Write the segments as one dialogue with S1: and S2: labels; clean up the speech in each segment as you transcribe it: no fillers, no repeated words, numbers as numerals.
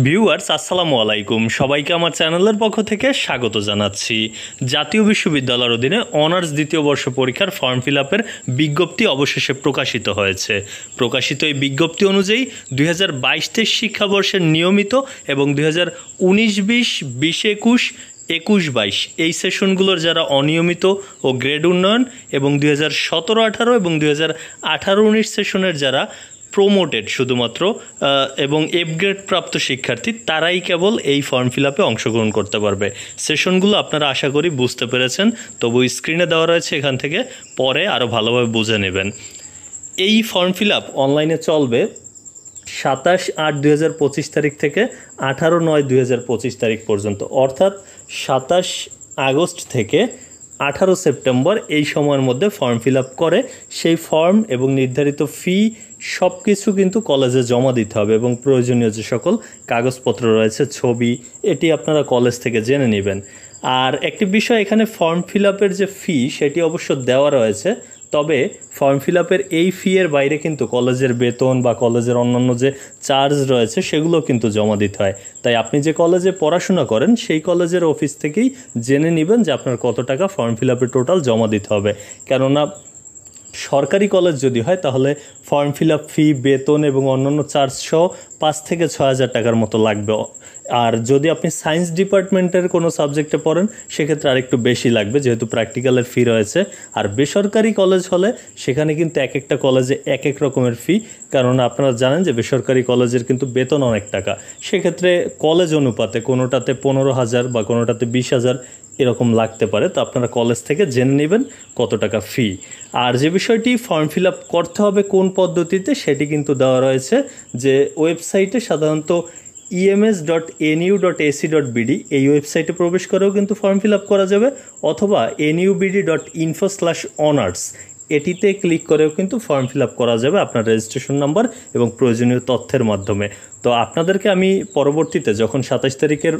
S1: Viewers আসসালামু আলাইকুম, সবাইকে আমার চ্যানেলের পক্ষ থেকে স্বাগত জানাচ্ছি। জাতীয় বিশ্ববিদ্যালয়ের অধীনে অনার্স দ্বিতীয় বর্ষ পরীক্ষার ফর্ম ফিল আপের বিজ্ঞপ্তি অবশেষে প্রকাশিত হয়েছে। প্রকাশিত এই বিজ্ঞপ্তি অনুযায়ী 2022-23 শিক্ষাবর্ষের নিয়মিত এবং 2019-20, 20-21, 21-22 এই সেশনগুলোর যারা অনিয়মিত ও গ্রেড উন্নয়ন এবং 2017-18 এবং 2018-19 সেশনের যারা প্রোমোটেড শুধুমাত্র এবং এফ গ্রেড প্রাপ্ত শিক্ষার্থী তারাই কেবল এই ফর্ম ফিল আপে অংশগ্রহণ করতে পারবে। সেশনগুলো আপনারা আশা করি বুঝতে পেরেছেন, তবু স্ক্রিনে দেওয়া রয়েছে, এখান থেকে পরে আরও ভালোভাবে বুঝে নেবেন। এই ফর্ম ফিল আপ অনলাইনে চলবে 27/8/2025 তারিখ থেকে 18/9/2025 তারিখ পর্যন্ত, অর্থাৎ 27 আগস্ট থেকে 18 সেপ্টেম্বর এই সময়ের মধ্যে ফর্ম ফিল আপ করে সেই ফর্ম এবং নির্ধারিত ফি সব কিছু কিন্তু কলেজে জমা দিতে হবে এবং প্রয়োজনীয় যে সকল কাগজপত্র রয়েছে, ছবি, এটি আপনারা কলেজ থেকে জেনে নেবেন। আর একটি বিষয়, এখানে ফর্ম ফিল আপের যে ফি সেটি অবশ্য দেওয়া রয়েছে, তবে ফর্ম ফিল আপের এই ফি এর বাইরে কিন্তু কলেজের বেতন বা কলেজের অন্যান্য যে চার্জ রয়েছে সেগুলো কিন্তু জমা দিতে হয়। তাই আপনি যে কলেজে পড়াশোনা করেন সেই কলেজের অফিস থেকেই জেনে নেবেন যে আপনার কত টাকা ফর্ম ফিল আপের টোটাল জমা দিতে হবে। কেননা সরকারি কলেজ যদি হয় তাহলে ফর্ম ফিল আপ ফি, বেতন এবং অন্যান্য চার্জ সহ 5 থেকে 6 হাজার টাকার মতো লাগবে। আর যদি আপনি সায়েন্স ডিপার্টমেন্টের কোনো সাবজেক্টে পড়েন সেক্ষেত্রে আরেকটু বেশি লাগবে, যেহেতু প্র্যাকটিক্যালের ফি রয়েছে। আর বেসরকারি কলেজ হলে সেখানে কিন্তু এক একটা কলেজে এক এক রকমের ফি, কারণ আপনারা জানেন যে বেসরকারি কলেজের কিন্তু বেতন অনেক টাকা। সেক্ষেত্রে কলেজ অনুপাতে কোনোটাতে 15,000 বা কোনোটাতে 20,000 এরকম লাগতে পারে। তো আপনারা কলেজ থেকে জেনে নেবেন কত টাকা ফি। আর যে বিষয়টি ফর্ম ফিল আপ করতে হবে কোন পদ্ধতিতে সেটি কিন্তু দেওয়া রয়েছে, যে ওয়েবসাইটে সাধারণত ems.nu.ac.bd এই ওয়েবসাইটে প্রবেশ করেও কিন্তু ফর্ম ফিল আপ করা যাবে, অথবা nubd.info/honors এটিতে ক্লিক করেও কিন্তু ফর্ম ফিল আপ করা যাবে আপনার রেজিস্ট্রেশন নাম্বার এবং প্রয়োজনীয় তথ্যের মাধ্যমে। তো আপনাদেরকে আমি পরবর্তীতে যখন 27 তারিখের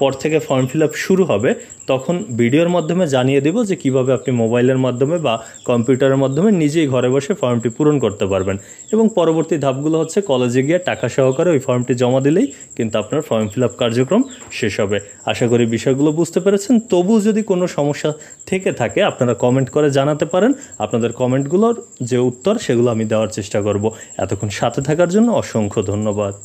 S1: পর থেকে ফর্ম ফিল আপ শুরু হবে তখন ভিডিওর মাধ্যমে জানিয়ে দেব যে কিভাবে আপনি মোবাইলের মাধ্যমে বা কম্পিউটারের মাধ্যমে নিজেই ঘরে বসে ফর্মটি পূরণ করতে পারবেন। এবং পরবর্তী ধাপগুলো হচ্ছে কলেজে গিয়ে টাকা সহকারে ওই ফর্মটি জমা দিলেই কিন্তু আপনার ফর্ম ফিল আপ কার্যক্রম শেষ হবে। আশা করি বিষয়গুলো বুঝতে পেরেছেন। তবু যদি কোনো সমস্যা থেকে থাকে আপনারা কমেন্ট করে জানাতে পারেন। আপনাদের কমেন্টগুলোর যে উত্তর সেগুলো আমি দেওয়ার চেষ্টা করব। এতক্ষণ সাথে থাকার জন্য অসংখ্য ধন্যবাদ।